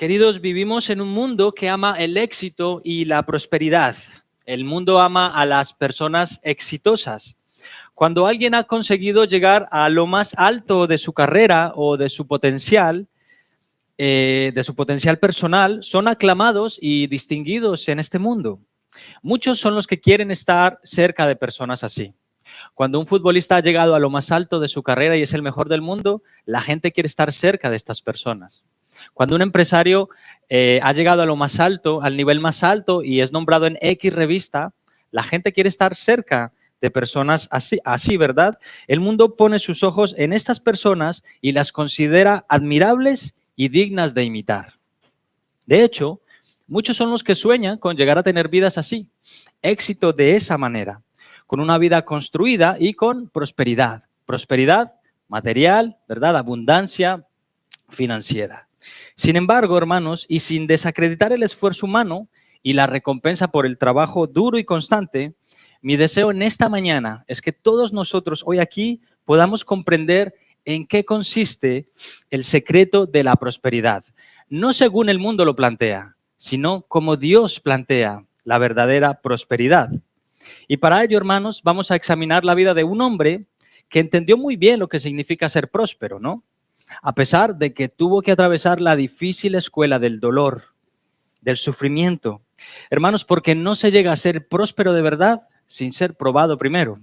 Queridos, vivimos en un mundo que ama el éxito y la prosperidad. El mundo ama a las personas exitosas. Cuando alguien ha conseguido llegar a lo más alto de su carrera o de su potencial personal, son aclamados y distinguidos en este mundo. Muchos son los que quieren estar cerca de personas así. Cuando un futbolista ha llegado a lo más alto de su carrera y es el mejor del mundo, la gente quiere estar cerca de estas personas. Cuando un empresario ha llegado a lo más alto, al nivel más alto y es nombrado en X revista, la gente quiere estar cerca de personas así, ¿verdad? El mundo pone sus ojos en estas personas y las considera admirables y dignas de imitar. De hecho, muchos son los que sueñan con llegar a tener vidas así, éxito de esa manera, con una vida construida y con prosperidad. Prosperidad material, ¿verdad? Abundancia financiera. Sin embargo, hermanos, y sin desacreditar el esfuerzo humano y la recompensa por el trabajo duro y constante, mi deseo en esta mañana es que todos nosotros hoy aquí podamos comprender en qué consiste el secreto de la prosperidad. No según el mundo lo plantea, sino como Dios plantea la verdadera prosperidad. Y para ello, hermanos, vamos a examinar la vida de un hombre que entendió muy bien lo que significa ser próspero, ¿no? A pesar de que tuvo que atravesar la difícil escuela del dolor, del sufrimiento. Hermanos, porque no se llega a ser próspero de verdad sin ser probado primero.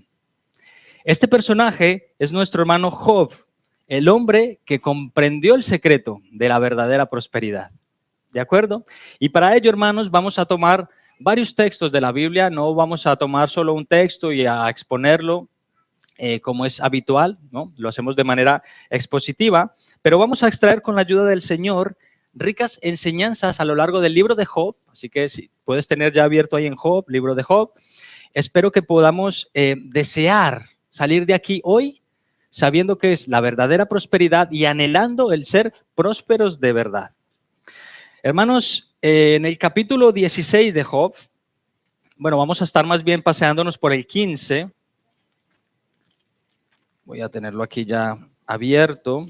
Este personaje es nuestro hermano Job, el hombre que comprendió el secreto de la verdadera prosperidad. ¿De acuerdo? Y para ello, hermanos, vamos a tomar varios textos de la Biblia. No vamos a tomar solo un texto y a exponerlo como es habitual, ¿no? Lo hacemos de manera expositiva, pero vamos a extraer con la ayuda del Señor ricas enseñanzas a lo largo del libro de Job. Así que si puedes tener ya abierto ahí en Job, libro de Job, espero que podamos desear salir de aquí hoy sabiendo que es la verdadera prosperidad y anhelando el ser prósperos de verdad. Hermanos, en el capítulo 16 de Job, bueno, vamos a estar más bien paseándonos por el 15. Voy a tenerlo aquí ya abierto.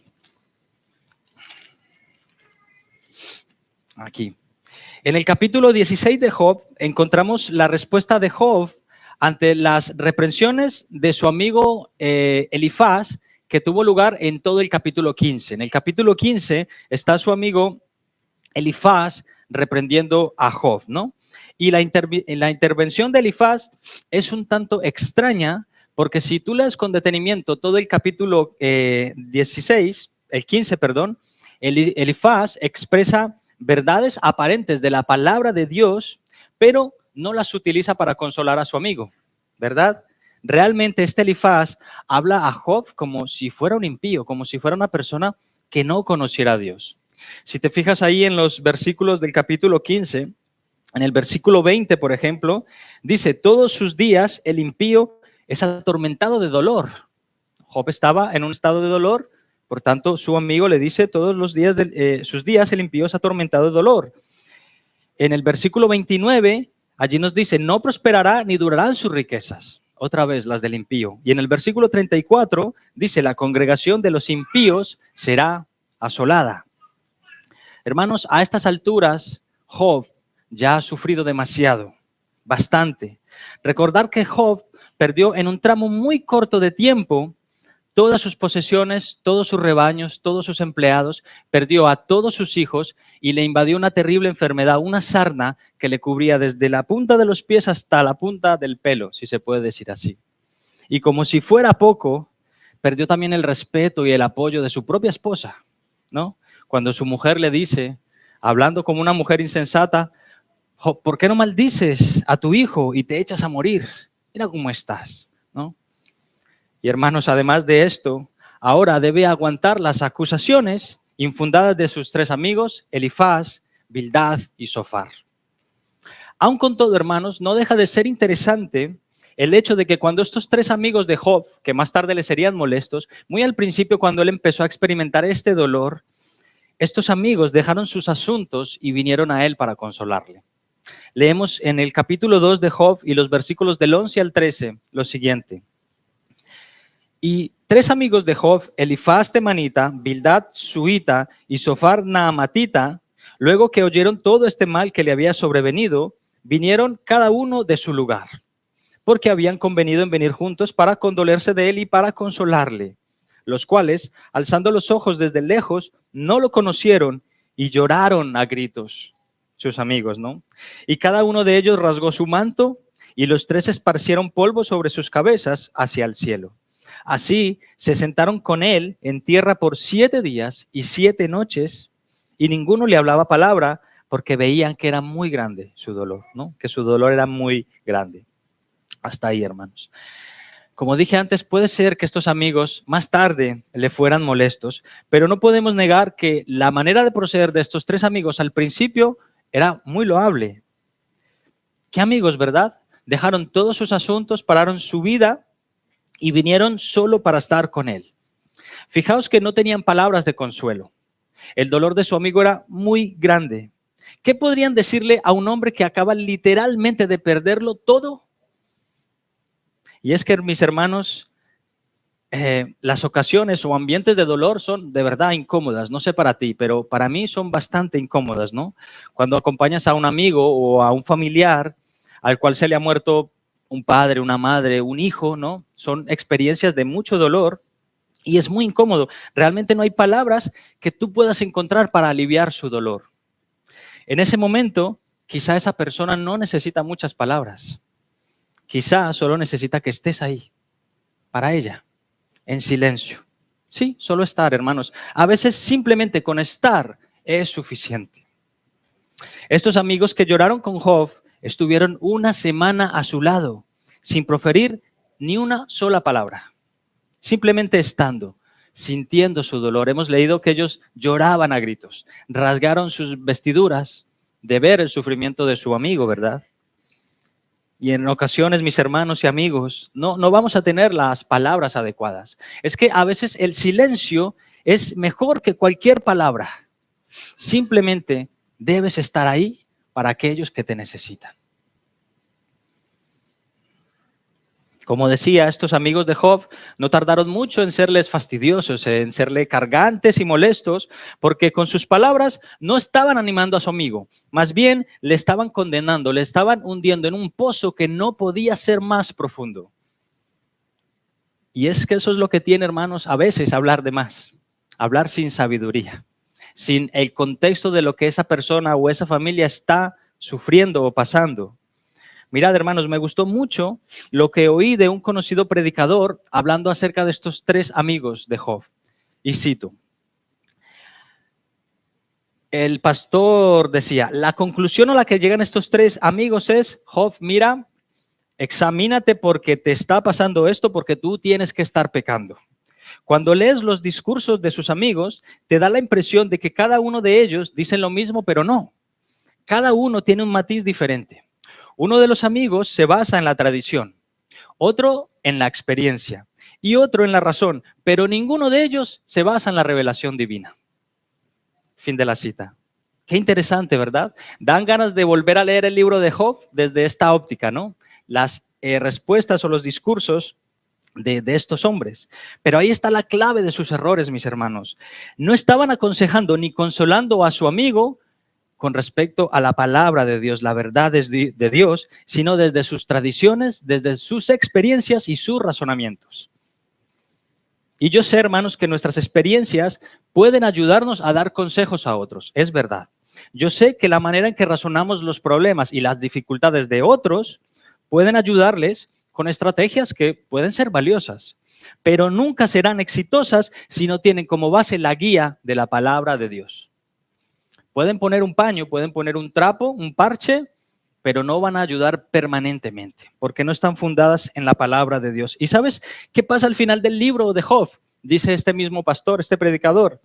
Aquí. En el capítulo 16 de Job encontramos la respuesta de Job ante las reprensiones de su amigo Elifaz, que tuvo lugar en todo el capítulo 15. En el capítulo 15 está su amigo Elifaz reprendiendo a Job, ¿no? Y la intervención de Elifaz es un tanto extraña, porque si tú lees con detenimiento todo el capítulo 15, Elifaz expresa verdades aparentes de la palabra de Dios, pero no las utiliza para consolar a su amigo, ¿verdad? Realmente este Elifaz habla a Job como si fuera un impío, como si fuera una persona que no conociera a Dios. Si te fijas ahí en los versículos del capítulo 15, en el versículo 20, por ejemplo, dice, todos sus días el impío es atormentado de dolor. Job estaba en un estado de dolor, por tanto su amigo le dice, todos los días de sus días el impío es atormentado de dolor. En el versículo 29, allí nos dice, no prosperará ni durarán sus riquezas. Otra vez las del impío. Y en el versículo 34 dice, la congregación de los impíos será asolada. Hermanos, a estas alturas, Job ya ha sufrido demasiado, bastante. Recordar que Job perdió en un tramo muy corto de tiempo todas sus posesiones, todos sus rebaños, todos sus empleados, perdió a todos sus hijos y le invadió una terrible enfermedad, una sarna que le cubría desde la punta de los pies hasta la punta del pelo, si se puede decir así. Y como si fuera poco, perdió también el respeto y el apoyo de su propia esposa, ¿no? Cuando su mujer le dice, hablando como una mujer insensata, ¿por qué no maldices a tu hijo y te echas a morir? Mira cómo estás, ¿no? Y hermanos, además de esto, ahora debe aguantar las acusaciones infundadas de sus tres amigos, Elifaz, Bildad y Zofar. Aun con todo, hermanos, no deja de ser interesante el hecho de que cuando estos tres amigos de Job, que más tarde le serían molestos, muy al principio cuando él empezó a experimentar este dolor, estos amigos dejaron sus asuntos y vinieron a él para consolarle. Leemos en el capítulo 2 de Job y los versículos del 11 al 13 lo siguiente. Y tres amigos de Job, Elifaz temanita, Bildad suita y Zofar naamatita, Luego que oyeron todo este mal que le había sobrevenido, vinieron cada uno de su lugar, porque habían convenido en venir juntos para condolerse de él y para consolarle, los cuales, alzando los ojos desde lejos, no lo conocieron y lloraron a gritos, sus amigos, ¿no? Y cada uno de ellos rasgó su manto y los tres esparcieron polvo sobre sus cabezas hacia el cielo. Así se sentaron con él en tierra por 7 días y 7 noches, y ninguno le hablaba palabra porque veían que era muy grande su dolor, ¿no? Que su dolor era muy grande. Hasta ahí, hermanos. Como dije antes, puede ser que estos amigos más tarde le fueran molestos, pero no podemos negar que la manera de proceder de estos 3 amigos al principio era muy loable. ¿Qué amigos, verdad? Dejaron todos sus asuntos, pararon su vida y vinieron solo para estar con él. Fijaos que no tenían palabras de consuelo. El dolor de su amigo era muy grande. ¿Qué podrían decirle a un hombre que acaba literalmente de perderlo todo? Y es que, mis hermanos, las ocasiones o ambientes de dolor son de verdad incómodas. No sé para ti, pero para mí son bastante incómodas, ¿no? Cuando acompañas a un amigo o a un familiar al cual se le ha muerto un padre, una madre, un hijo, ¿no? Son experiencias de mucho dolor y es muy incómodo. Realmente no hay palabras que tú puedas encontrar para aliviar su dolor. En ese momento, quizá esa persona no necesita muchas palabras. Quizá solo necesita que estés ahí para ella, en silencio. Sí, solo estar, hermanos. A veces simplemente con estar es suficiente. Estos amigos que lloraron con Job estuvieron una semana a su lado, sin proferir ni una sola palabra. Simplemente estando, sintiendo su dolor. Hemos leído que ellos lloraban a gritos, rasgaron sus vestiduras de ver el sufrimiento de su amigo, ¿verdad? Y en ocasiones, mis hermanos y amigos, no vamos a tener las palabras adecuadas. Es que a veces el silencio es mejor que cualquier palabra. Simplemente debes estar ahí para aquellos que te necesitan. Como decía, estos amigos de Job no tardaron mucho en serles fastidiosos, en serle cargantes y molestos, porque con sus palabras no estaban animando a su amigo, más bien le estaban condenando, le estaban hundiendo en un pozo que no podía ser más profundo. Y es que eso es lo que tiene, hermanos, a veces hablar de más, hablar sin sabiduría, sin el contexto de lo que esa persona o esa familia está sufriendo o pasando. Mirad, hermanos, me gustó mucho lo que oí de un conocido predicador hablando acerca de estos 3 amigos de Job. Y cito, el pastor decía, la conclusión a la que llegan estos 3 amigos es, Job, mira, examínate porque te está pasando esto, porque tú tienes que estar pecando. Cuando lees los discursos de sus amigos, te da la impresión de que cada uno de ellos dicen lo mismo, pero no. Cada uno tiene un matiz diferente. Uno de los amigos se basa en la tradición, otro en la experiencia y otro en la razón, pero ninguno de ellos se basa en la revelación divina. Fin de la cita. Qué interesante, ¿verdad? Dan ganas de volver a leer el libro de Job desde esta óptica, ¿no? Las respuestas o los discursos de estos hombres. Pero ahí está la clave de sus errores, mis hermanos. No estaban aconsejando ni consolando a su amigo con respecto a la palabra de Dios, la verdad de Dios, sino desde sus tradiciones, desde sus experiencias y sus razonamientos. Y yo sé, hermanos, que nuestras experiencias pueden ayudarnos a dar consejos a otros, es verdad. Yo sé que la manera en que razonamos los problemas y las dificultades de otros pueden ayudarles con estrategias que pueden ser valiosas, pero nunca serán exitosas si no tienen como base la guía de la palabra de Dios. Pueden poner un paño, pueden poner un trapo, un parche, pero no van a ayudar permanentemente, porque no están fundadas en la palabra de Dios. ¿Y sabes qué pasa al final del libro de Job? Dice este mismo pastor, este predicador,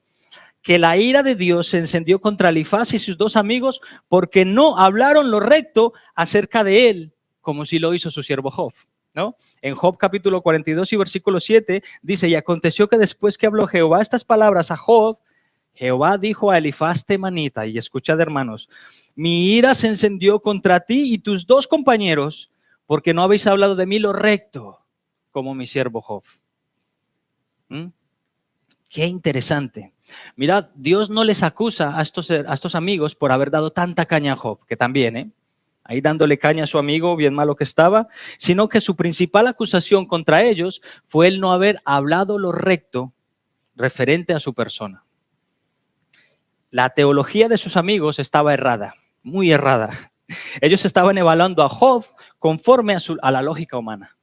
que la ira de Dios se encendió contra Elifaz y sus 2 amigos porque no hablaron lo recto acerca de él, como si lo hizo su siervo Job, ¿no? En Job capítulo 42 y versículo 7 dice, y aconteció que después que habló Jehová estas palabras a Job, Jehová dijo a Elifaz temanita, y escuchad, hermanos, mi ira se encendió contra ti y tus 2 compañeros, porque no habéis hablado de mí lo recto, como mi siervo Job. ¿Mm? Qué interesante. Mirad, Dios no les acusa a estos amigos por haber dado tanta caña a Job, que también, ahí dándole caña a su amigo, bien malo que estaba, sino que su principal acusación contra ellos fue el no haber hablado lo recto referente a su persona. La teología de sus amigos estaba errada, muy errada. Ellos estaban evaluando a Job conforme a la lógica humana.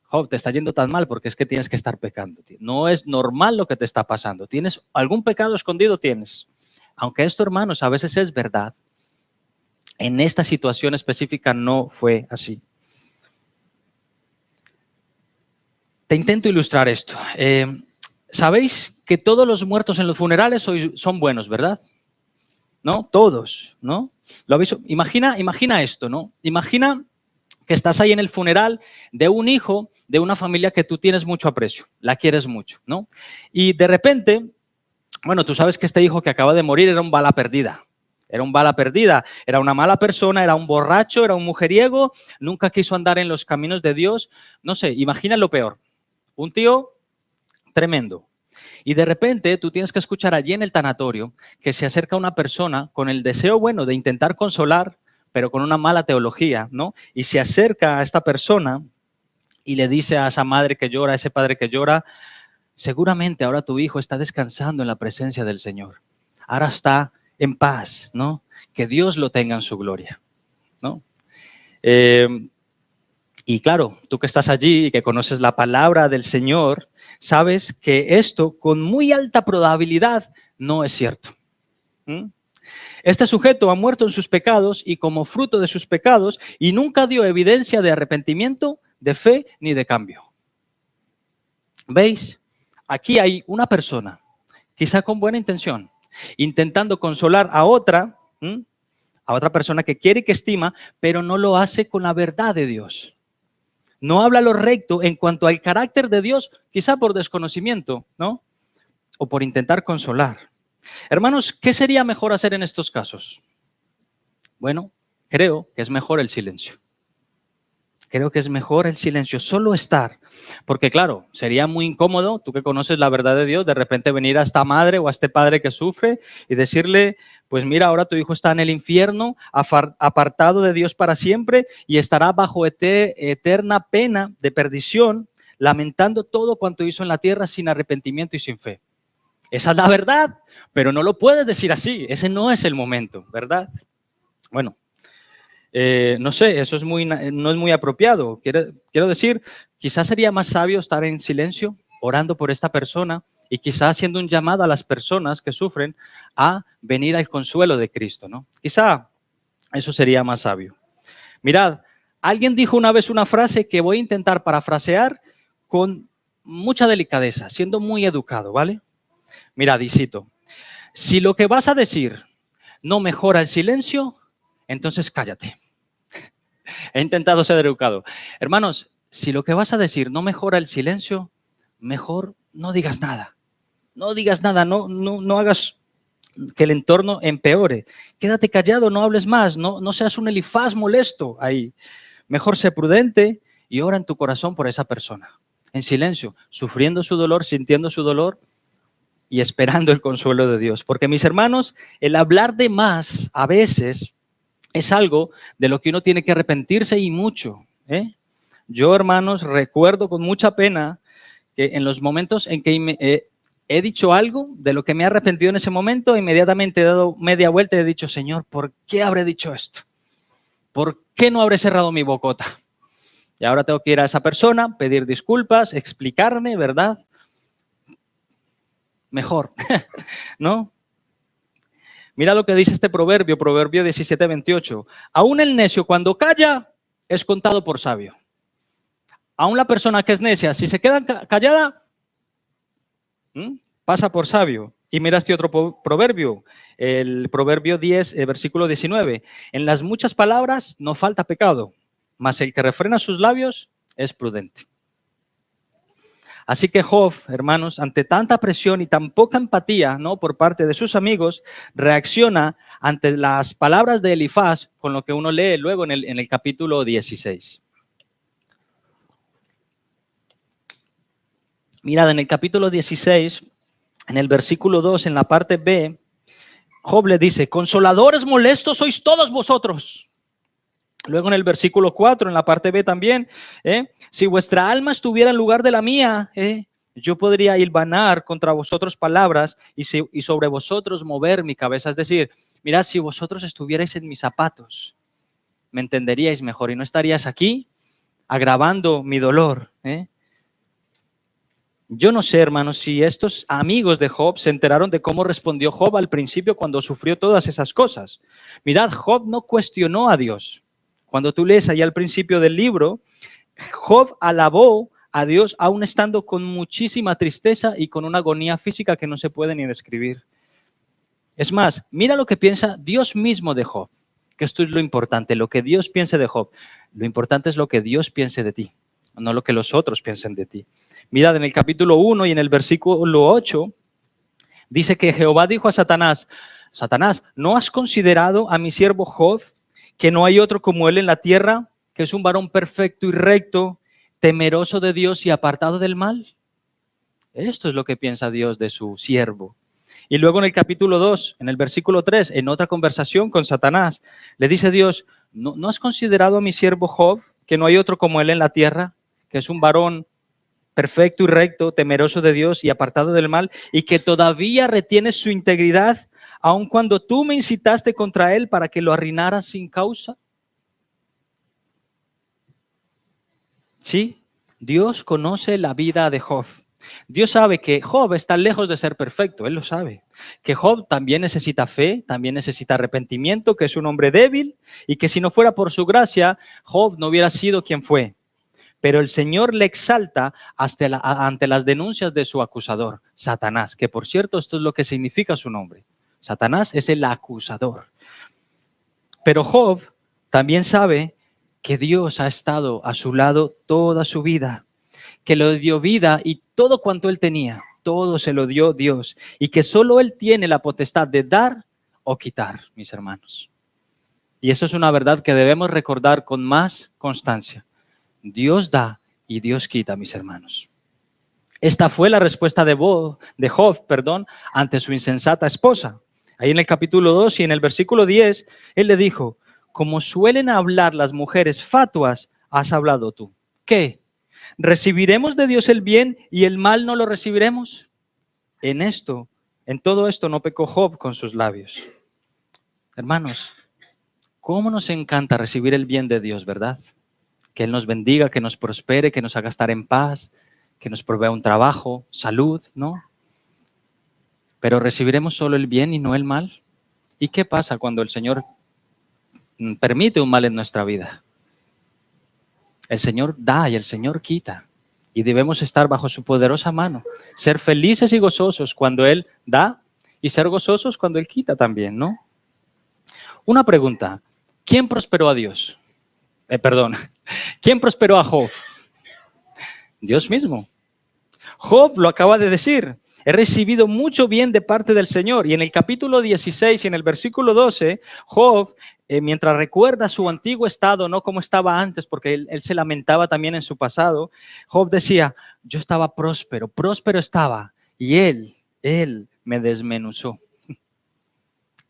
Job, te está yendo tan mal porque es que tienes que estar pecando. No es normal lo que te está pasando. ¿Tienes algún pecado escondido? Tienes. Aunque esto, hermanos, a veces es verdad. En esta situación específica no fue así. Te intento ilustrar esto. Sabéis que todos los muertos en los funerales son buenos, ¿verdad? ¿No? Todos, ¿no? ¿Lo habéis? Imagina esto, ¿no? Imagina que estás ahí en el funeral de un hijo de una familia que tú tienes mucho aprecio, la quieres mucho, ¿no? Y de repente, bueno, tú sabes que este hijo que acaba de morir era un bala perdida. Era un bala perdida, era una mala persona, era un borracho, era un mujeriego, nunca quiso andar en los caminos de Dios. No sé, imagina lo peor. Un tío tremendo. Y de repente tú tienes que escuchar allí en el tanatorio que se acerca una persona con el deseo bueno de intentar consolar, pero con una mala teología, ¿no? Y se acerca a esta persona y le dice a esa madre que llora, a ese padre que llora, seguramente ahora tu hijo está descansando en la presencia del Señor. Ahora está en paz, ¿no? Que Dios lo tenga en su gloria, ¿no? Y claro, tú que estás allí y que conoces la palabra del Señor, sabes que esto con muy alta probabilidad no es cierto. Este sujeto ha muerto en sus pecados y como fruto de sus pecados y nunca dio evidencia de arrepentimiento, de fe ni de cambio. ¿Veis? Aquí hay una persona, quizá con buena intención, intentando consolar a otra persona que quiere y que estima, pero no lo hace con la verdad de Dios. No habla lo recto en cuanto al carácter de Dios, quizá por desconocimiento, ¿no? O por intentar consolar. Hermanos, ¿qué sería mejor hacer en estos casos? Bueno, creo que es mejor el silencio. Creo que es mejor el silencio, solo estar. Porque claro, sería muy incómodo, tú que conoces la verdad de Dios, de repente venir a esta madre o a este padre que sufre y decirle, pues mira, ahora tu hijo está en el infierno, apartado de Dios para siempre y estará bajo eterna pena de perdición, lamentando todo cuanto hizo en la tierra sin arrepentimiento y sin fe. Esa es la verdad, pero no lo puedes decir así, ese no es el momento, ¿verdad? Bueno. No sé, eso no es muy apropiado. Quiero decir, quizás sería más sabio estar en silencio, orando por esta persona y quizás haciendo un llamado a las personas que sufren a venir al consuelo de Cristo, ¿no? Quizá eso sería más sabio. Mirad, alguien dijo una vez una frase que voy a intentar parafrasear con mucha delicadeza, siendo muy educado, ¿vale? Mirad, y cito, si lo que vas a decir no mejora el silencio, entonces cállate. He intentado ser educado. Hermanos, si lo que vas a decir no mejora el silencio, mejor no digas nada. No digas nada, no hagas que el entorno empeore. Quédate callado, no hables más, no seas un Elifaz molesto ahí. Mejor sé prudente y ora en tu corazón por esa persona. En silencio, sufriendo su dolor, sintiendo su dolor y esperando el consuelo de Dios. Porque mis hermanos, el hablar de más a veces es algo de lo que uno tiene que arrepentirse y mucho. Yo, hermanos, recuerdo con mucha pena que en los momentos en que he dicho algo de lo que me he arrepentido en ese momento, inmediatamente he dado media vuelta y he dicho, Señor, ¿por qué habré dicho esto? ¿Por qué no habré cerrado mi bocota? Y ahora tengo que ir a esa persona, pedir disculpas, explicarme, ¿verdad? Mejor, ¿no? Mira lo que dice este proverbio 17:28. Aún el necio cuando calla es contado por sabio. Aún la persona que es necia, si se queda callada, pasa por sabio. Y mira este otro proverbio, el proverbio 10, versículo 19. En las muchas palabras no falta pecado, mas el que refrena sus labios es prudente. Así que Job, hermanos, ante tanta presión y tan poca empatía, ¿no?, por parte de sus amigos, reacciona ante las palabras de Elifaz con lo que uno lee luego en el capítulo 16. Mirad, en el capítulo 16 En el versículo 2, en la parte B, Job le dice, consoladores molestos sois todos vosotros. Luego en el versículo 4, en la parte B también, si vuestra alma estuviera en lugar de la mía, yo podría hilvanar contra vosotros palabras y sobre vosotros mover mi cabeza. Es decir, mirad, si vosotros estuvierais en mis zapatos, me entenderíais mejor y no estaríais aquí agravando mi dolor. Yo no sé, hermanos, si estos amigos de Job se enteraron de cómo respondió Job al principio cuando sufrió todas esas cosas. Mirad, Job no cuestionó a Dios. Cuando tú lees allá al principio del libro, Job alabó a Dios aún estando con muchísima tristeza y con una agonía física que no se puede ni describir. Es más, mira lo que piensa Dios mismo de Job, que esto es lo importante, lo que Dios piense de Job. Lo importante es lo que Dios piense de ti, no lo que los otros piensen de ti. Mirad, en el capítulo 1 y en el versículo 8, dice que Jehová dijo a Satanás, Satanás, ¿no has considerado a mi siervo Job, que no hay otro como él en la tierra, que es un varón perfecto y recto, temeroso de Dios y apartado del mal? Esto es lo que piensa Dios de su siervo. Y luego en el capítulo 2, en el versículo 3, en otra conversación con Satanás, le dice Dios, ¿no has considerado a mi siervo Job, que no hay otro como él en la tierra, que es un varón perfecto y recto, temeroso de Dios y apartado del mal, y que todavía retiene su integridad, aun cuando tú me incitaste contra él para que lo arruinara sin causa? Sí, Dios conoce la vida de Job. Dios sabe que Job está lejos de ser perfecto, Él lo sabe. Que Job también necesita fe, también necesita arrepentimiento, que es un hombre débil y que si no fuera por su gracia, Job no hubiera sido quien fue. Pero el Señor le exalta ante las denuncias de su acusador, Satanás, que por cierto esto es lo que significa su nombre. Satanás es el acusador. Pero Job también sabe que Dios ha estado a su lado toda su vida, que le dio vida y todo cuanto él tenía, todo se lo dio Dios, y que solo él tiene la potestad de dar o quitar, mis hermanos. Y eso es una verdad que debemos recordar con más constancia. Dios da y Dios quita, mis hermanos. Esta fue la respuesta de Job, ante su insensata esposa. Ahí en el capítulo 2 y en el versículo 10, él le dijo, como suelen hablar las mujeres fatuas, has hablado tú. ¿Qué? ¿Recibiremos de Dios el bien y el mal no lo recibiremos? En todo esto no pecó Job con sus labios. Hermanos, ¿cómo nos encanta recibir el bien de Dios, verdad? Que Él nos bendiga, que nos prospere, que nos haga estar en paz, que nos provea un trabajo, salud, ¿no? Pero recibiremos solo el bien y no el mal. ¿Y qué pasa cuando el Señor permite un mal en nuestra vida? El Señor da y el Señor quita. Y debemos estar bajo su poderosa mano. Ser felices y gozosos cuando Él da y ser gozosos cuando Él quita también, ¿no? Una pregunta. ¿Quién prosperó a Dios? ¿Quién prosperó a Job? Dios mismo. Job lo acaba de decir. He recibido mucho bien de parte del Señor. Y en el capítulo 16 y en el versículo 12, Job, mientras recuerda su antiguo estado, no como estaba antes, porque él se lamentaba también en su pasado, Job decía, yo estaba próspero estaba, y él me desmenuzó.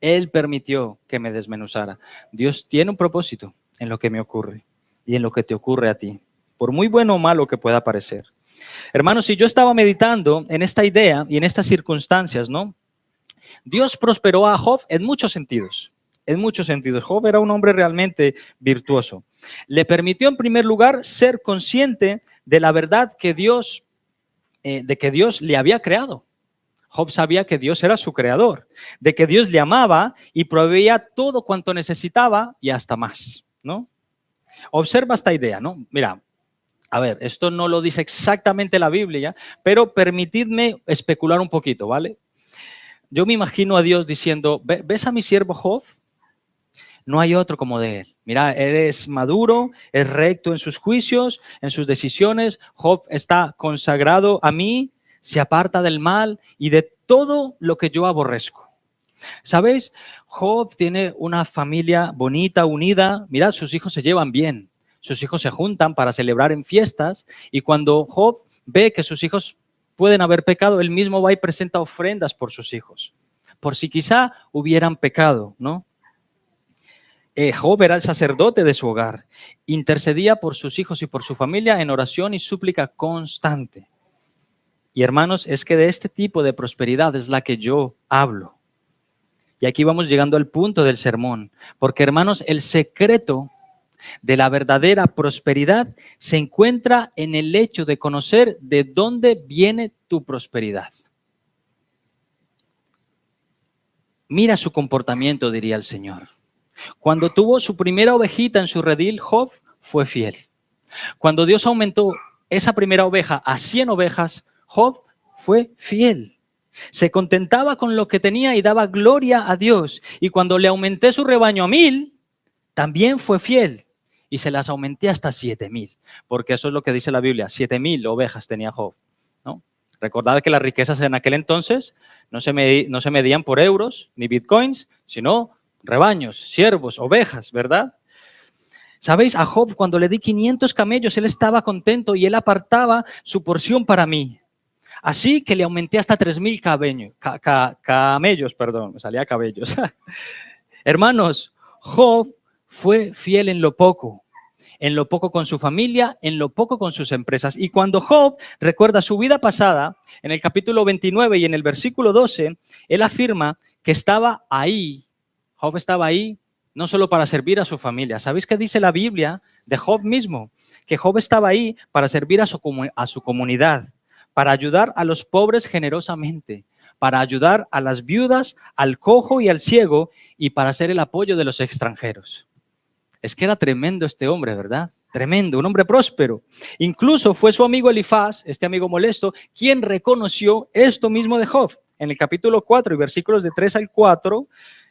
Él permitió que me desmenuzara. Dios tiene un propósito en lo que me ocurre y en lo que te ocurre a ti, por muy bueno o malo que pueda parecer. Hermanos, si yo estaba meditando en esta idea y en estas circunstancias, ¿no? Dios prosperó a Job en muchos sentidos. En muchos sentidos. Job era un hombre realmente virtuoso. Le permitió, en primer lugar, ser consciente de la verdad que de que Dios le había creado. Job sabía que Dios era su creador, de que Dios le amaba y proveía todo cuanto necesitaba y hasta más, ¿no? Observa esta idea, ¿no? Mira, a ver, esto no lo dice exactamente la Biblia, pero permitidme especular un poquito, ¿vale? Yo me imagino a Dios diciendo, ¿ves a mi siervo Job? No hay otro como de él. Mira, él es maduro, es recto en sus juicios, en sus decisiones. Job está consagrado a mí, se aparta del mal y de todo lo que yo aborrezco. ¿Sabéis? Job tiene una familia bonita, unida. Mirad, sus hijos se llevan bien. Sus hijos se juntan para celebrar en fiestas y cuando Job ve que sus hijos pueden haber pecado, él mismo va y presenta ofrendas por sus hijos, por si quizá hubieran pecado, ¿no? Job era el sacerdote de su hogar, intercedía por sus hijos y por su familia en oración y súplica constante. Y hermanos, es que de este tipo de prosperidad es la que yo hablo. Y aquí vamos llegando al punto del sermón, porque hermanos, el secreto de la verdadera prosperidad se encuentra en el hecho de conocer de dónde viene tu prosperidad. Mira su comportamiento, diría el Señor. Cuando tuvo su primera ovejita en su redil, Job fue fiel. Cuando Dios aumentó esa primera oveja a 100 ovejas, Job fue fiel. Se contentaba con lo que tenía y daba gloria a Dios. Y cuando le aumenté su rebaño a 1000, también fue fiel. Y se las aumenté hasta 7000. Porque eso es lo que dice la Biblia. 7000 ovejas tenía Job, ¿no? Recordad que las riquezas en aquel entonces no se medían por euros ni bitcoins, sino rebaños, siervos, ovejas, ¿verdad? ¿Sabéis? A Job, cuando le di 500 camellos, él estaba contento y él apartaba su porción para mí. Así que le aumenté hasta 3000 camellos, perdón, me salía cabellos. Hermanos, Job fue fiel en lo poco con su familia, en lo poco con sus empresas. Y cuando Job recuerda su vida pasada, en el capítulo 29 y en el versículo 12, él afirma que estaba ahí, Job estaba ahí no solo para servir a su familia. ¿Sabéis qué dice la Biblia de Job mismo? Que Job estaba ahí para servir a su comunidad, para ayudar a los pobres generosamente, para ayudar a las viudas, al cojo y al ciego, y para hacer el apoyo de los extranjeros. Es que era tremendo este hombre, ¿verdad? Tremendo, un hombre próspero. Incluso fue su amigo Elifaz, este amigo molesto, quien reconoció esto mismo de Job. En el capítulo 4 y versículos de 3 al 4,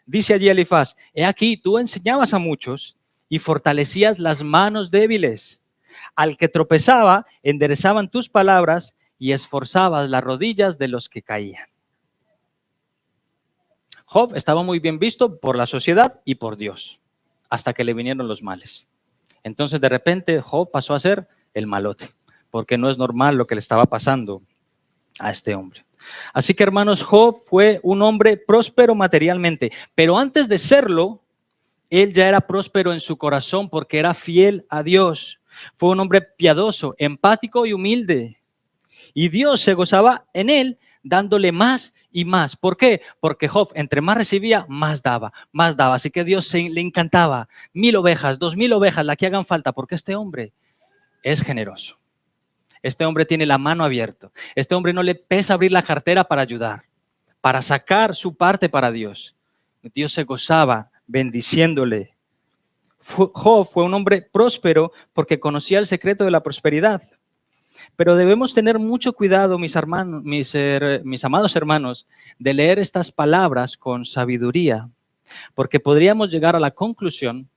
dice allí Elifaz: he aquí, tú enseñabas a muchos y fortalecías las manos débiles. Al que tropezaba, enderezaban tus palabras y esforzabas las rodillas de los que caían. Job estaba muy bien visto por la sociedad y por Dios, hasta que le vinieron los males. Entonces, de repente, Job pasó a ser el malote, porque no es normal lo que le estaba pasando a este hombre. Así que, hermanos, Job fue un hombre próspero materialmente, pero antes de serlo, él ya era próspero en su corazón porque era fiel a Dios. Fue un hombre piadoso, empático y humilde. Y Dios se gozaba en él dándole más y más. ¿Por qué? Porque Job, entre más recibía, más daba, más daba. Así que Dios le encantaba. 1000 ovejas, 2000 ovejas, la que hagan falta, porque este hombre es generoso. Este hombre tiene la mano abierta. Este hombre no le pesa abrir la cartera para ayudar, para sacar su parte para Dios. Dios se gozaba bendiciéndole. Job fue un hombre próspero porque conocía el secreto de la prosperidad. Pero debemos tener mucho cuidado, mis amados hermanos, de leer estas palabras con sabiduría, porque podríamos llegar a la conclusión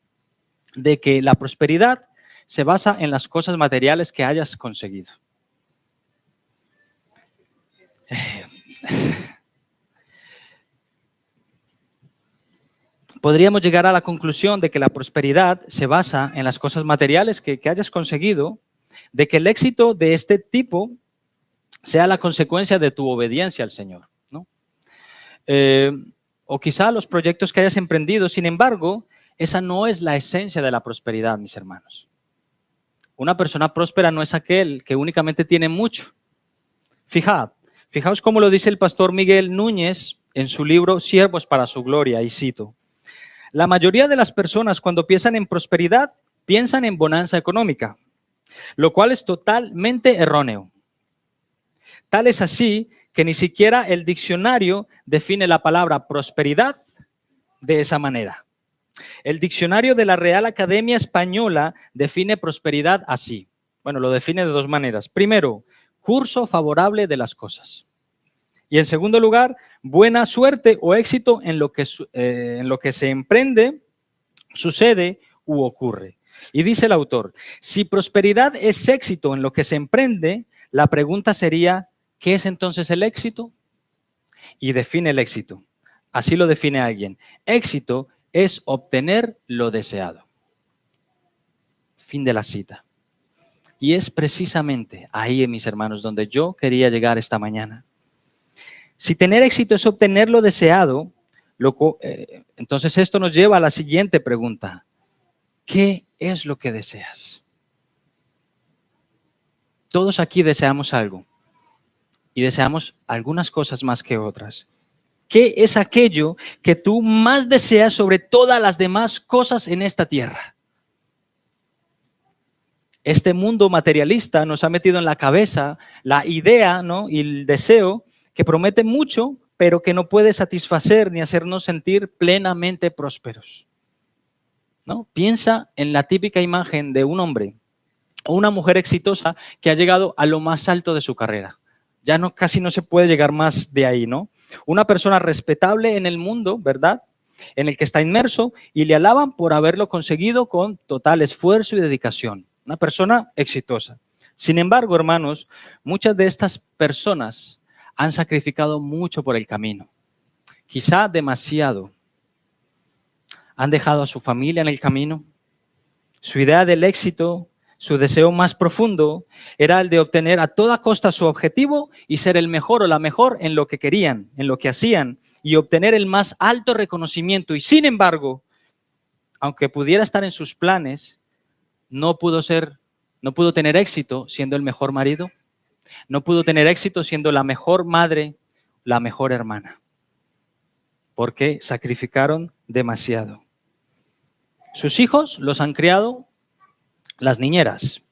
de que la prosperidad se basa en las cosas materiales que hayas conseguido. Podríamos llegar a la conclusión de que la prosperidad se basa en las cosas materiales que hayas conseguido, de que el éxito de este tipo sea la consecuencia de tu obediencia al Señor, ¿no? O quizá los proyectos que hayas emprendido. Sin embargo, esa no es la esencia de la prosperidad, mis hermanos. Una persona próspera no es aquel que únicamente tiene mucho. Fijaos cómo lo dice el pastor Miguel Núñez en su libro Siervos para su gloria, y cito: la mayoría de las personas cuando piensan en prosperidad, piensan en bonanza económica, lo cual es totalmente erróneo. Tal es así que ni siquiera el diccionario define la palabra prosperidad de esa manera. El diccionario de la Real Academia Española define prosperidad así. Bueno, lo define de dos maneras. Primero, curso favorable de las cosas. Y en segundo lugar, buena suerte o éxito en lo que se emprende, sucede u ocurre. Y dice el autor: si prosperidad es éxito en lo que se emprende, la pregunta sería, ¿qué es entonces el éxito? Y define el éxito. Así lo define alguien. Éxito es obtener lo deseado. Fin de la cita. Y es precisamente ahí, mis hermanos, donde yo quería llegar esta mañana. Si tener éxito es obtener lo deseado, entonces esto nos lleva a la siguiente pregunta. ¿Qué es lo que deseas? Todos aquí deseamos algo y deseamos algunas cosas más que otras. ¿Qué es aquello que tú más deseas sobre todas las demás cosas en esta tierra? Este mundo materialista nos ha metido en la cabeza la idea, ¿no?, y el deseo que promete mucho, pero que no puede satisfacer ni hacernos sentir plenamente prósperos, ¿no? Piensa en la típica imagen de un hombre o una mujer exitosa que ha llegado a lo más alto de su carrera. Ya no, casi no se puede llegar más de ahí, ¿no? Una persona respetable en el mundo, ¿verdad?, en el que está inmerso y le alaban por haberlo conseguido con total esfuerzo y dedicación. Una persona exitosa. Sin embargo, hermanos, muchas de estas personas han sacrificado mucho por el camino. Quizá demasiado. Han dejado a su familia en el camino. Su idea del éxito, su deseo más profundo, era el de obtener a toda costa su objetivo y ser el mejor o la mejor en lo que querían, en lo que hacían, y obtener el más alto reconocimiento. Y sin embargo, aunque pudiera estar en sus planes, no pudo tener éxito siendo el mejor marido, no pudo tener éxito siendo la mejor madre, la mejor hermana, porque sacrificaron demasiado. Sus hijos los han criado las niñeras.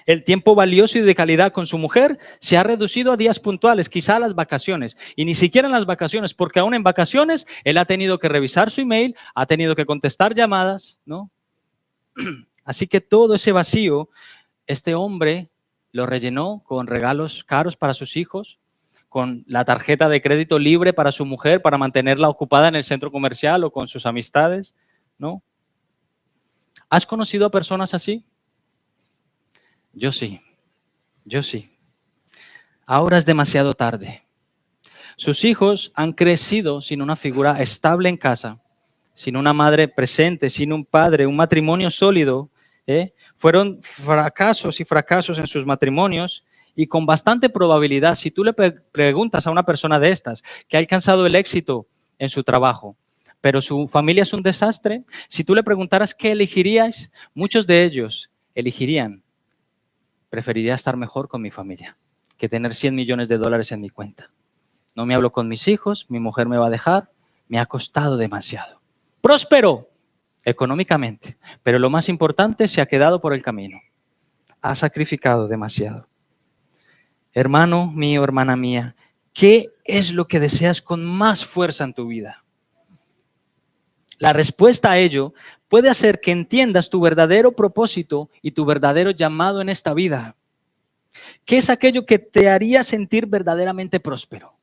El tiempo valioso y de calidad con su mujer se ha reducido a días puntuales, quizá a las vacaciones, y ni siquiera en las vacaciones, porque aún en vacaciones él ha tenido que revisar su email, ha tenido que contestar llamadas, ¿no? Así que todo ese vacío, este hombre lo rellenó con regalos caros para sus hijos, con la tarjeta de crédito libre para su mujer, para mantenerla ocupada en el centro comercial o con sus amistades, ¿no? ¿Has conocido a personas así? Yo sí. Ahora es demasiado tarde. Sus hijos han crecido sin una figura estable en casa, sin una madre presente, sin un padre, un matrimonio sólido. Fueron fracasos y fracasos en sus matrimonios y con bastante probabilidad, si tú le preguntas a una persona de estas que ha alcanzado el éxito en su trabajo, pero su familia es un desastre, si tú le preguntaras qué elegiríais, muchos de ellos elegirían: preferiría estar mejor con mi familia que tener 100 millones de dólares en mi cuenta. No me hablo con mis hijos, mi mujer me va a dejar, me ha costado demasiado. Próspero económicamente, pero lo más importante, se ha quedado por el camino. Ha sacrificado demasiado. Hermano mío, hermana mía, ¿qué es lo que deseas con más fuerza en tu vida? La respuesta a ello puede hacer que entiendas tu verdadero propósito y tu verdadero llamado en esta vida. ¿Qué es aquello que te haría sentir verdaderamente próspero?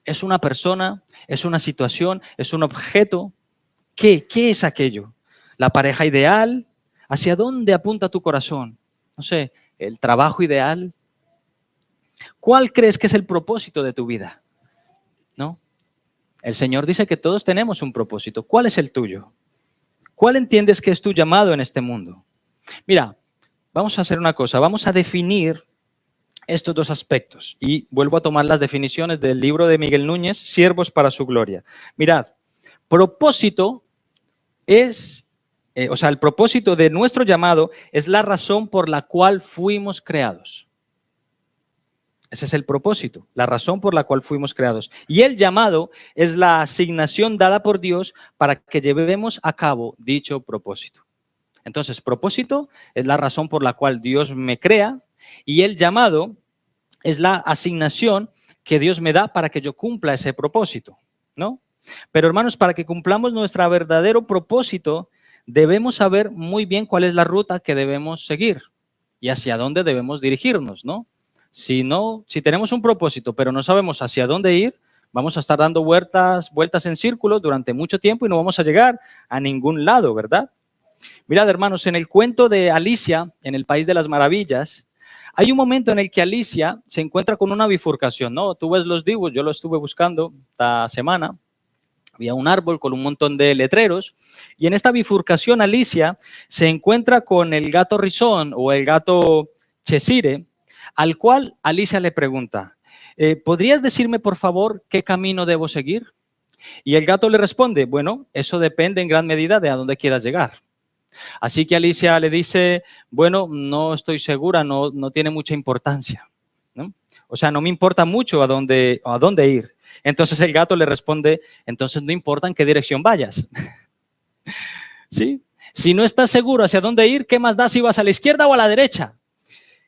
¿Es una persona? ¿Es una situación? ¿Es un objeto? ¿Qué es aquello? ¿La pareja ideal? ¿Hacia dónde apunta tu corazón? No sé, ¿el trabajo ideal? ¿Cuál crees que es el propósito de tu vida? ¿No? El Señor dice que todos tenemos un propósito. ¿Cuál es el tuyo? ¿Cuál entiendes que es tu llamado en este mundo? Mira, vamos a hacer una cosa. Vamos a definir estos dos aspectos. Y vuelvo a tomar las definiciones del libro de Miguel Núñez, Siervos para su Gloria. Mirad, propósito es, el propósito de nuestro llamado es la razón por la cual fuimos creados. Ese es el propósito, la razón por la cual fuimos creados. Y el llamado es la asignación dada por Dios para que llevemos a cabo dicho propósito. Entonces, propósito es la razón por la cual Dios me crea y el llamado es la asignación que Dios me da para que yo cumpla ese propósito, ¿no? Pero hermanos, para que cumplamos nuestro verdadero propósito, debemos saber muy bien cuál es la ruta que debemos seguir y hacia dónde debemos dirigirnos, ¿no? Si tenemos un propósito, pero no sabemos hacia dónde ir, vamos a estar dando vueltas en círculos durante mucho tiempo y no vamos a llegar a ningún lado, ¿verdad? Mirad, hermanos, en el cuento de Alicia, en el País de las Maravillas, hay un momento en el que Alicia se encuentra con una bifurcación, ¿no? Tú ves los dibujos, yo lo estuve buscando esta semana, Había un árbol con un montón de letreros y en esta bifurcación Alicia se encuentra con el gato Rizón o el gato Cheshire, al cual Alicia le pregunta, ¿podrías decirme por favor qué camino debo seguir? Y el gato le responde, bueno, eso depende en gran medida de a dónde quieras llegar. Así que Alicia le dice, bueno, no estoy segura, no tiene mucha importancia, ¿no? O sea, no me importa mucho a dónde ir. Entonces el gato le responde, entonces no importa en qué dirección vayas. ¿Sí? Si no estás seguro hacia dónde ir, ¿qué más da si vas a la izquierda o a la derecha?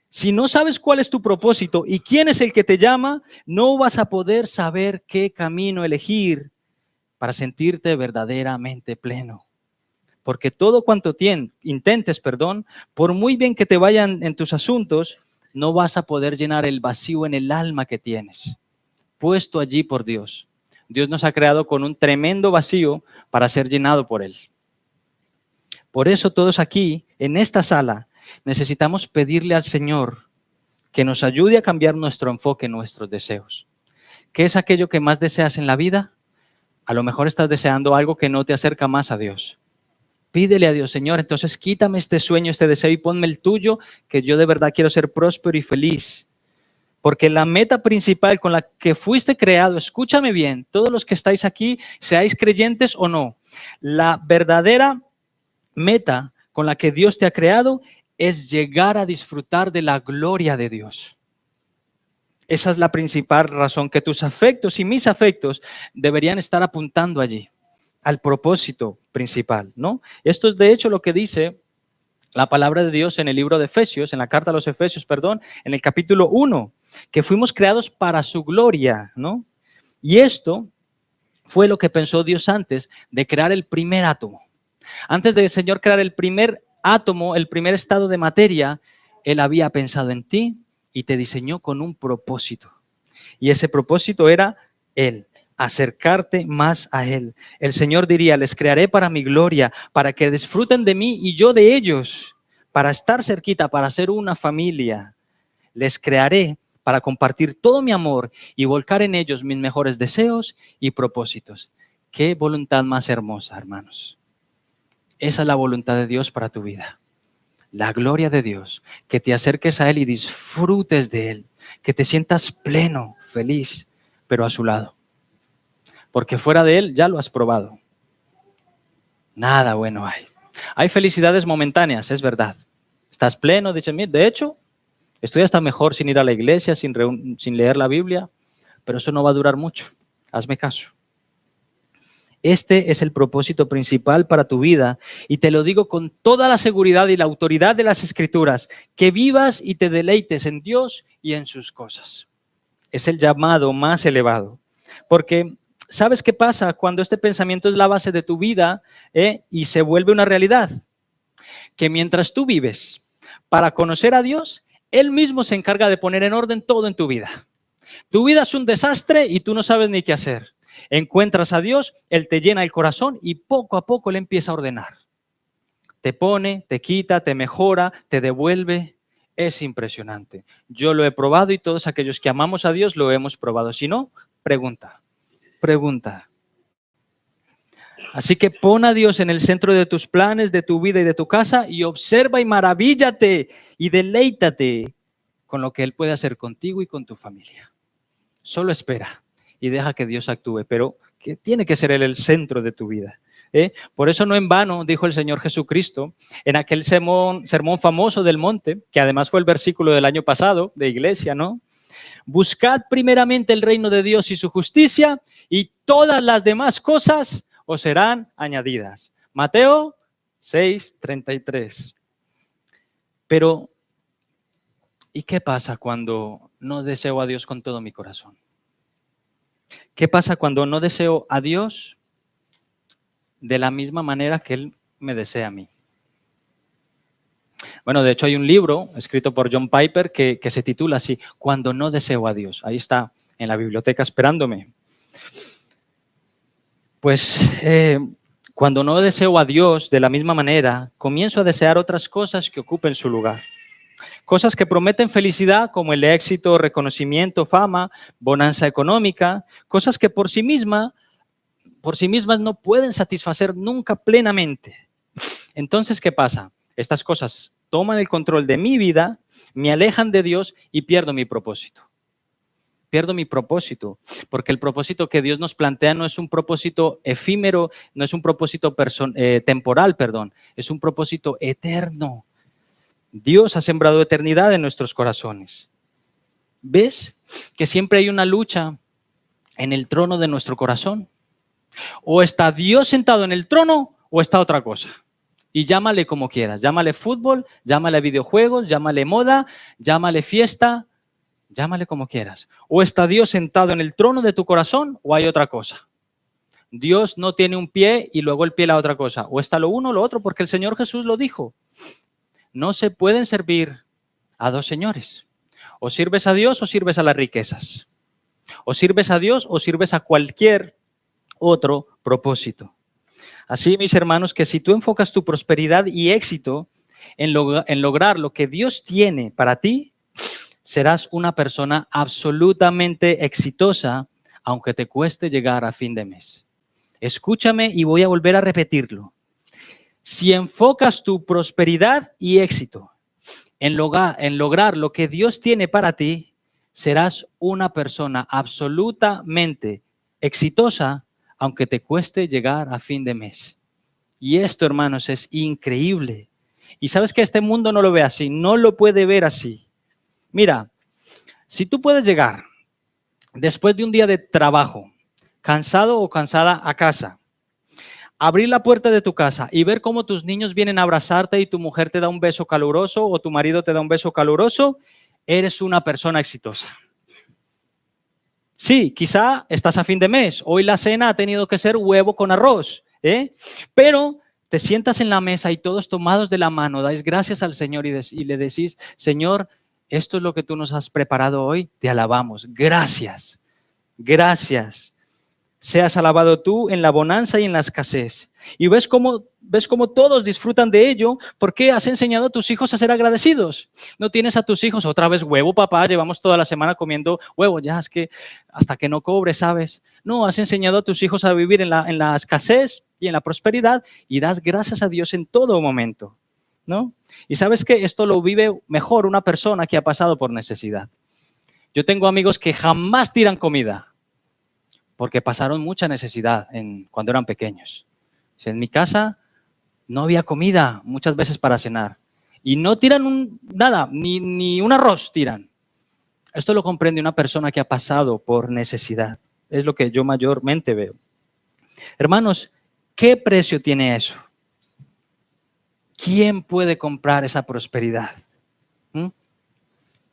Si no sabes cuál es tu propósito y quién es el que te llama, no vas a poder saber qué camino elegir para sentirte verdaderamente pleno. Porque todo cuanto intentes, por muy bien que te vayan en tus asuntos, no vas a poder llenar el vacío en el alma que tienes, puesto allí por Dios. Dios nos ha creado con un tremendo vacío para ser llenado por Él. Por eso todos aquí, en esta sala, necesitamos pedirle al Señor que nos ayude a cambiar nuestro enfoque, nuestros deseos. ¿Qué es aquello que más deseas en la vida? A lo mejor estás deseando algo que no te acerca más a Dios. Pídele a Dios, Señor, entonces quítame este sueño, este deseo y ponme el tuyo, que yo de verdad quiero ser próspero y feliz. Porque la meta principal con la que fuiste creado, escúchame bien, todos los que estáis aquí, seáis creyentes o no, la verdadera meta con la que Dios te ha creado es llegar a disfrutar de la gloria de Dios. Esa es la principal razón, que tus afectos y mis afectos deberían estar apuntando allí, al propósito principal, ¿no? Esto es de hecho lo que dice la palabra de Dios en el libro de Efesios, en la carta a los Efesios, en el capítulo 1, que fuimos creados para su gloria, ¿no? Y esto fue lo que pensó Dios antes de crear el primer átomo. Antes del Señor crear el primer átomo, el primer estado de materia, Él había pensado en ti y te diseñó con un propósito. Y ese propósito era Él, acercarte más a Él. El Señor diría, les crearé para mi gloria, para que disfruten de mí y yo de ellos, para estar cerquita, para ser una familia. Les crearé para compartir todo mi amor y volcar en ellos mis mejores deseos y propósitos. Qué voluntad más hermosa, hermanos. Esa es la voluntad de Dios para tu vida. La gloria de Dios, que te acerques a Él y disfrutes de Él, que te sientas pleno, feliz, pero a su lado. Porque fuera de Él ya lo has probado. Nada bueno hay. Hay felicidades momentáneas, es verdad. Estás pleno, de hecho, estoy hasta mejor sin ir a la iglesia, sin leer la Biblia, pero eso no va a durar mucho. Hazme caso. Este es el propósito principal para tu vida y te lo digo con toda la seguridad y la autoridad de las Escrituras, que vivas y te deleites en Dios y en sus cosas. Es el llamado más elevado, porque ¿sabes qué pasa cuando este pensamiento es la base de tu vida y se vuelve una realidad? Que mientras tú vives para conocer a Dios, Él mismo se encarga de poner en orden todo en tu vida. Tu vida es un desastre y tú no sabes ni qué hacer. Encuentras a Dios, Él te llena el corazón y poco a poco Él empieza a ordenar. Te pone, te quita, te mejora, te devuelve. Es impresionante. Yo lo he probado y todos aquellos que amamos a Dios lo hemos probado. Si no, pregunta. Así que pon a Dios en el centro de tus planes, de tu vida y de tu casa y observa y maravíllate y deleítate con lo que Él puede hacer contigo y con tu familia. Solo espera y deja que Dios actúe, pero que tiene que ser Él el centro de tu vida. Por eso no en vano dijo el Señor Jesucristo en aquel sermón famoso del monte, que además fue el versículo del año pasado de iglesia, ¿no? Buscad primeramente el reino de Dios y su justicia y todas las demás cosas os serán añadidas. Mateo 6:33. Pero, ¿y qué pasa cuando no deseo a Dios con todo mi corazón? ¿Qué pasa cuando no deseo a Dios de la misma manera que Él me desea a mí? Bueno, de hecho hay un libro escrito por John Piper que se titula así, Cuando no deseo a Dios. Ahí está en la biblioteca esperándome. Pues cuando no deseo a Dios de la misma manera, comienzo a desear otras cosas que ocupen su lugar. Cosas que prometen felicidad como el éxito, reconocimiento, fama, bonanza económica, cosas que por sí mismas por sí mismas no pueden satisfacer nunca plenamente. Entonces, ¿qué pasa? Estas cosas toman el control de mi vida, me alejan de Dios y pierdo mi propósito. Pierdo mi propósito, porque el propósito que Dios nos plantea no es un propósito efímero, no es un propósito temporal, es un propósito eterno. Dios ha sembrado eternidad en nuestros corazones. ¿Ves que siempre hay una lucha en el trono de nuestro corazón? O está Dios sentado en el trono o está otra cosa. Y llámale como quieras, llámale fútbol, llámale videojuegos, llámale moda, llámale fiesta, llámale como quieras. O está Dios sentado en el trono de tu corazón o hay otra cosa. Dios no tiene un pie y luego el pie la otra cosa. O está lo uno o lo otro, porque el Señor Jesús lo dijo. No se pueden servir a dos señores. O sirves a Dios o sirves a las riquezas. O sirves a Dios o sirves a cualquier otro propósito. Así, mis hermanos, que si tú enfocas tu prosperidad y éxito en lograr lo que Dios tiene para ti, serás una persona absolutamente exitosa, aunque te cueste llegar a fin de mes. Escúchame y voy a volver a repetirlo. Si enfocas tu prosperidad y éxito en lograr lo que Dios tiene para ti, serás una persona absolutamente exitosa, aunque te cueste llegar a fin de mes. Y esto, hermanos, es increíble. Y sabes que este mundo no lo ve así, no lo puede ver así. Mira, si tú puedes llegar después de un día de trabajo, cansado o cansada a casa, abrir la puerta de tu casa y ver cómo tus niños vienen a abrazarte y tu mujer te da un beso caluroso o tu marido te da un beso caluroso, eres una persona exitosa. Sí, quizá estás a fin de mes. Hoy la cena ha tenido que ser huevo con arroz, pero te sientas en la mesa y todos tomados de la mano, dais gracias al Señor y le decís, Señor, esto es lo que tú nos has preparado hoy, te alabamos. Gracias, gracias. Seas alabado tú en la bonanza y en la escasez. Y ves cómo todos disfrutan de ello porque has enseñado a tus hijos a ser agradecidos. No tienes a tus hijos otra vez huevo, papá, llevamos toda la semana comiendo huevo, ya es que hasta que no cobre, ¿sabes? No, has enseñado a tus hijos a vivir en la escasez y en la prosperidad y das gracias a Dios en todo momento, ¿no? Y sabes que esto lo vive mejor una persona que ha pasado por necesidad. Yo tengo amigos que jamás tiran comida, porque pasaron mucha necesidad cuando eran pequeños. En mi casa no había comida muchas veces para cenar. Y no tiran nada, ni un arroz tiran. Esto lo comprende una persona que ha pasado por necesidad. Es lo que yo mayormente veo. Hermanos, ¿qué precio tiene eso? ¿Quién puede comprar esa prosperidad?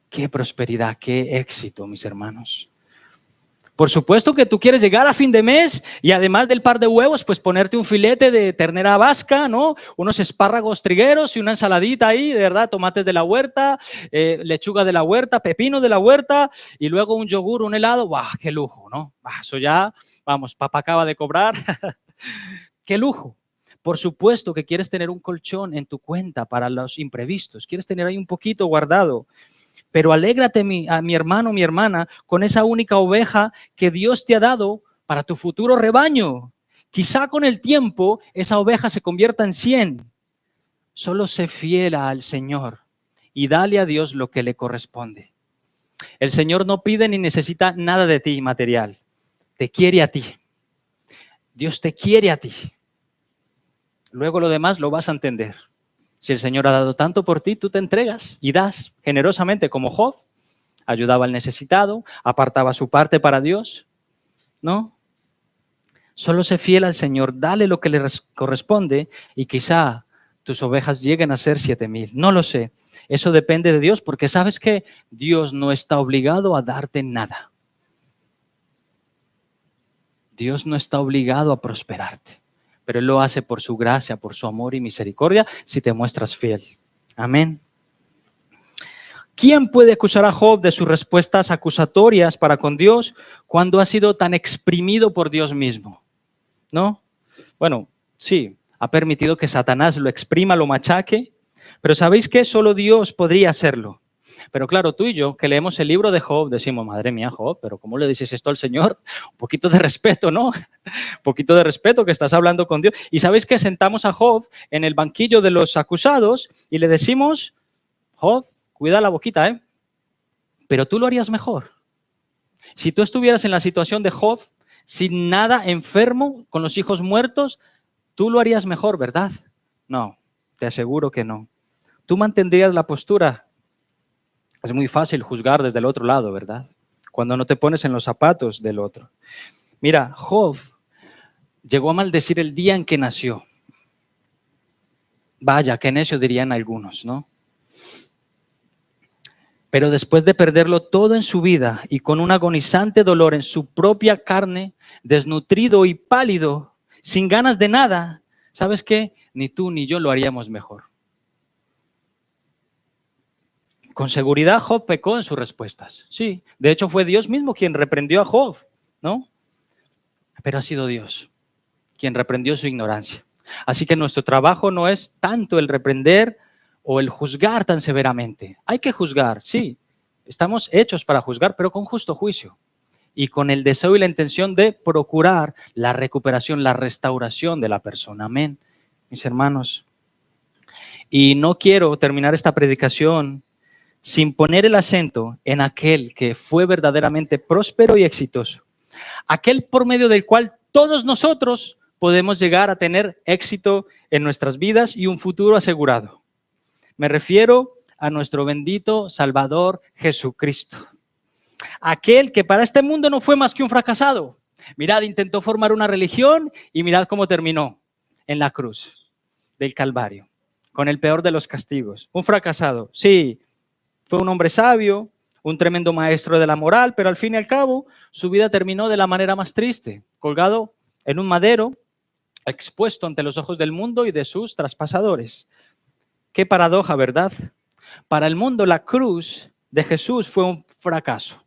¿Qué prosperidad, qué éxito, mis hermanos? Por supuesto que tú quieres llegar a fin de mes y además del par de huevos, pues ponerte un filete de ternera vasca, ¿no? Unos espárragos trigueros y una ensaladita ahí, de verdad, tomates de la huerta, lechuga de la huerta, pepino de la huerta y luego un yogur, un helado. ¡Bah, qué lujo!, ¿no? Bah, eso ya, vamos, papá acaba de cobrar. ¡Qué lujo! Por supuesto que quieres tener un colchón en tu cuenta para los imprevistos. Quieres tener ahí un poquito guardado. Pero alégrate, a mi hermano, mi hermana, con esa única oveja que Dios te ha dado para tu futuro rebaño. Quizá con el tiempo esa oveja se convierta en 100. Solo sé fiel al Señor y dale a Dios lo que le corresponde. El Señor no pide ni necesita nada de ti material. Te quiere a ti. Dios te quiere a ti. Luego lo demás lo vas a entender. Si el Señor ha dado tanto por ti, tú te entregas y das generosamente como Job. Ayudaba al necesitado, apartaba su parte para Dios, ¿no? Solo sé fiel al Señor, dale lo que le corresponde y quizá tus ovejas lleguen a ser 7,000. No lo sé. Eso depende de Dios porque sabes que Dios no está obligado a darte nada. Dios no está obligado a prosperarte. Pero Él lo hace por su gracia, por su amor y misericordia, si te muestras fiel. Amén. ¿Quién puede acusar a Job de sus respuestas acusatorias para con Dios cuando ha sido tan exprimido por Dios mismo? ¿No? Bueno, sí, ha permitido que Satanás lo exprima, lo machaque, pero ¿sabéis qué? Solo Dios podría hacerlo. Pero claro, tú y yo que leemos el libro de Job, decimos, madre mía, Job, pero ¿cómo le dices esto al Señor? Un poquito de respeto, ¿no? Un poquito de respeto, que estás hablando con Dios. Y sabéis que sentamos a Job en el banquillo de los acusados y le decimos, Job, cuida la boquita, ¿eh? Pero tú lo harías mejor. Si tú estuvieras en la situación de Job, sin nada, enfermo, con los hijos muertos, tú lo harías mejor, ¿verdad? No, te aseguro que no. Tú mantendrías la postura. Es muy fácil juzgar desde el otro lado, ¿verdad? Cuando no te pones en los zapatos del otro. Mira, Job llegó a maldecir el día en que nació. Vaya, qué necio dirían algunos, ¿no? Pero después de perderlo todo en su vida y con un agonizante dolor en su propia carne, desnutrido y pálido, sin ganas de nada, ¿sabes qué? Ni tú ni yo lo haríamos mejor. Con seguridad Job pecó en sus respuestas. Sí, de hecho fue Dios mismo quien reprendió a Job, ¿no? Pero ha sido Dios quien reprendió su ignorancia. Así que nuestro trabajo no es tanto el reprender o el juzgar tan severamente. Hay que juzgar, sí. Estamos hechos para juzgar, pero con justo juicio. Y con el deseo y la intención de procurar la recuperación, la restauración de la persona. Amén, mis hermanos. Y no quiero terminar esta predicación sin poner el acento en aquel que fue verdaderamente próspero y exitoso. Aquel por medio del cual todos nosotros podemos llegar a tener éxito en nuestras vidas y un futuro asegurado. Me refiero a nuestro bendito Salvador Jesucristo. Aquel que para este mundo no fue más que un fracasado. Mirad, intentó formar una religión y mirad cómo terminó en la cruz del Calvario, con el peor de los castigos. Un fracasado, sí, fue un hombre sabio, un tremendo maestro de la moral, pero al fin y al cabo su vida terminó de la manera más triste, colgado en un madero, expuesto ante los ojos del mundo y de sus traspasadores. Qué paradoja, ¿verdad? Para el mundo la cruz de Jesús fue un fracaso,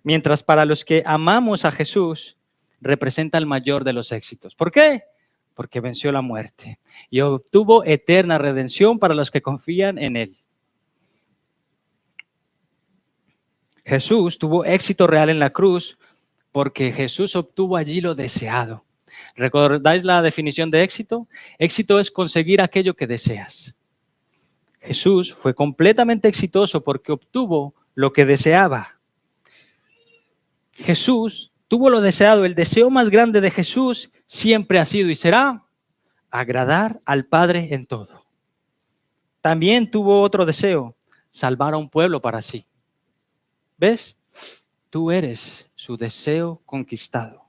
mientras para los que amamos a Jesús representa el mayor de los éxitos. ¿Por qué? Porque venció la muerte y obtuvo eterna redención para los que confían en Él. Jesús tuvo éxito real en la cruz porque Jesús obtuvo allí lo deseado. ¿Recordáis la definición de éxito? Éxito es conseguir aquello que deseas. Jesús fue completamente exitoso porque obtuvo lo que deseaba. Jesús tuvo lo deseado. El deseo más grande de Jesús siempre ha sido y será agradar al Padre en todo. También tuvo otro deseo, salvar a un pueblo para sí. ¿Ves? Tú eres su deseo conquistado.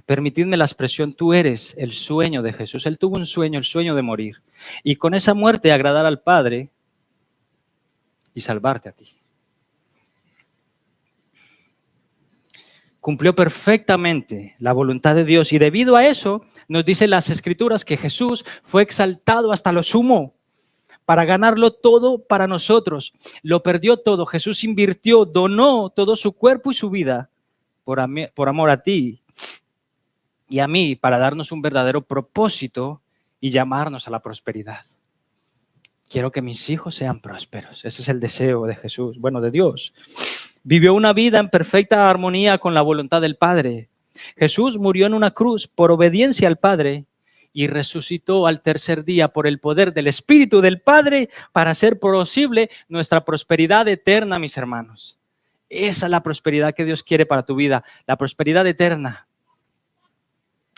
Permitidme la expresión, tú eres el sueño de Jesús. Él tuvo un sueño, el sueño de morir. Y con esa muerte agradar al Padre y salvarte a ti. Cumplió perfectamente la voluntad de Dios y debido a eso nos dicen las Escrituras que Jesús fue exaltado hasta lo sumo para ganarlo todo para nosotros. Lo perdió todo. Jesús invirtió, donó todo su cuerpo y su vida por amor a ti y a mí, para darnos un verdadero propósito y llamarnos a la prosperidad. Quiero que mis hijos sean prósperos. Ese es el deseo de Jesús, bueno, de Dios. Vivió una vida en perfecta armonía con la voluntad del Padre. Jesús murió en una cruz por obediencia al Padre y resucitó al tercer día por el poder del Espíritu del Padre para hacer posible nuestra prosperidad eterna, mis hermanos. Esa es la prosperidad que Dios quiere para tu vida, la prosperidad eterna.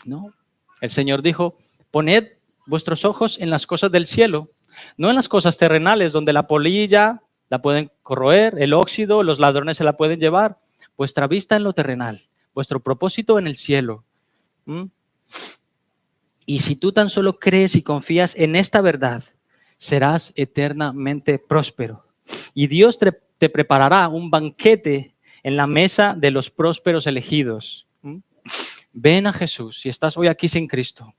¿No? El Señor dijo, poned vuestros ojos en las cosas del cielo, no en las cosas terrenales donde la polilla la pueden corroer, el óxido, los ladrones se la pueden llevar. Vuestra vista en lo terrenal, vuestro propósito en el cielo. Y si tú tan solo crees y confías en esta verdad, serás eternamente próspero. Y Dios te preparará un banquete en la mesa de los prósperos elegidos. Ven a Jesús si estás hoy aquí sin Cristo.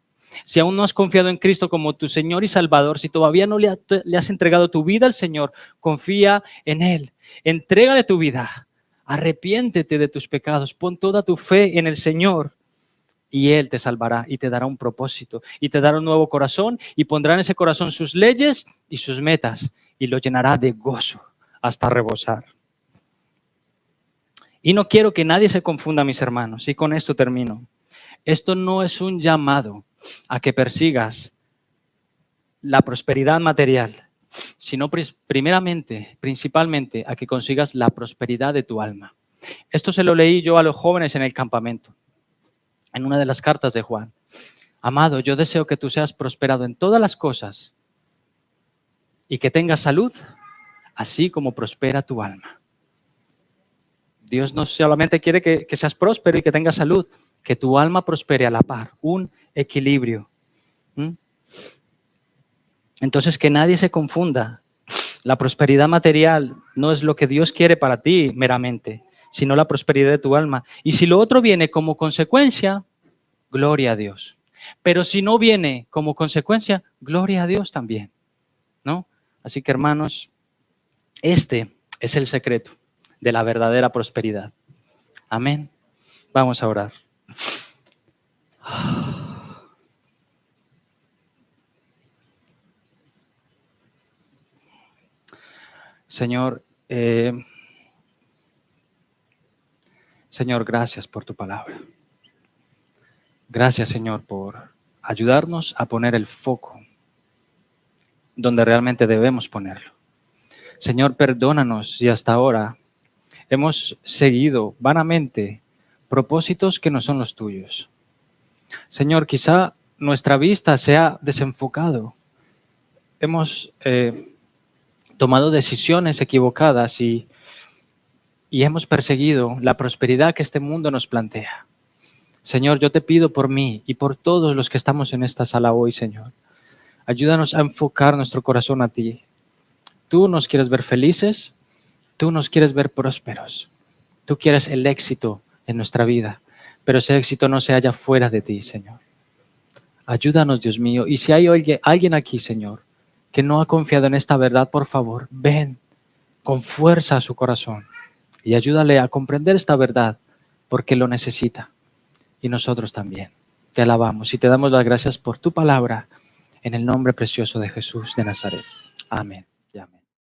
Si aún no has confiado en Cristo como tu Señor y Salvador, si todavía no le has entregado tu vida al Señor, confía en Él. Entrégale tu vida. Arrepiéntete de tus pecados. Pon toda tu fe en el Señor y Él te salvará y te dará un propósito y te dará un nuevo corazón y pondrá en ese corazón sus leyes y sus metas y lo llenará de gozo. hasta rebosar. Y no quiero que nadie se confunda, mis hermanos, y con esto termino. Esto no es un llamado a que persigas la prosperidad material, sino principalmente a que consigas la prosperidad de tu alma. Esto se lo leí yo a los jóvenes en el campamento, en una de las cartas de Juan. Amado, yo deseo que tú seas prosperado en todas las cosas y que tengas salud, así como prospera tu alma. Dios no solamente quiere que seas próspero y que tengas salud, que tu alma prospere a la par, un equilibrio. Entonces, que nadie se confunda. La prosperidad material no es lo que Dios quiere para ti meramente, sino la prosperidad de tu alma. Y si lo otro viene como consecuencia, gloria a Dios. Pero si no viene como consecuencia, gloria a Dios también, ¿no? Así que, hermanos, este es el secreto de la verdadera prosperidad. Amén. Vamos a orar. Señor, Señor, gracias por tu palabra. Gracias, Señor, por ayudarnos a poner el foco donde realmente debemos ponerlo. Señor, perdónanos si hasta ahora hemos seguido vanamente propósitos que no son los tuyos. Señor, quizá nuestra vista se ha desenfocado. Hemos tomado decisiones equivocadas y hemos perseguido la prosperidad que este mundo nos plantea. Señor, yo te pido por mí y por todos los que estamos en esta sala hoy, Señor. Ayúdanos a enfocar nuestro corazón a ti. Tú nos quieres ver felices, tú nos quieres ver prósperos. Tú quieres el éxito en nuestra vida, pero ese éxito no se halla fuera de ti, Señor. Ayúdanos, Dios mío. Y si hay alguien aquí, Señor, que no ha confiado en esta verdad, por favor, ven con fuerza a su corazón y ayúdale a comprender esta verdad, porque lo necesita. Y nosotros también. Te alabamos y te damos las gracias por tu palabra, en el nombre precioso de Jesús de Nazaret. Amén.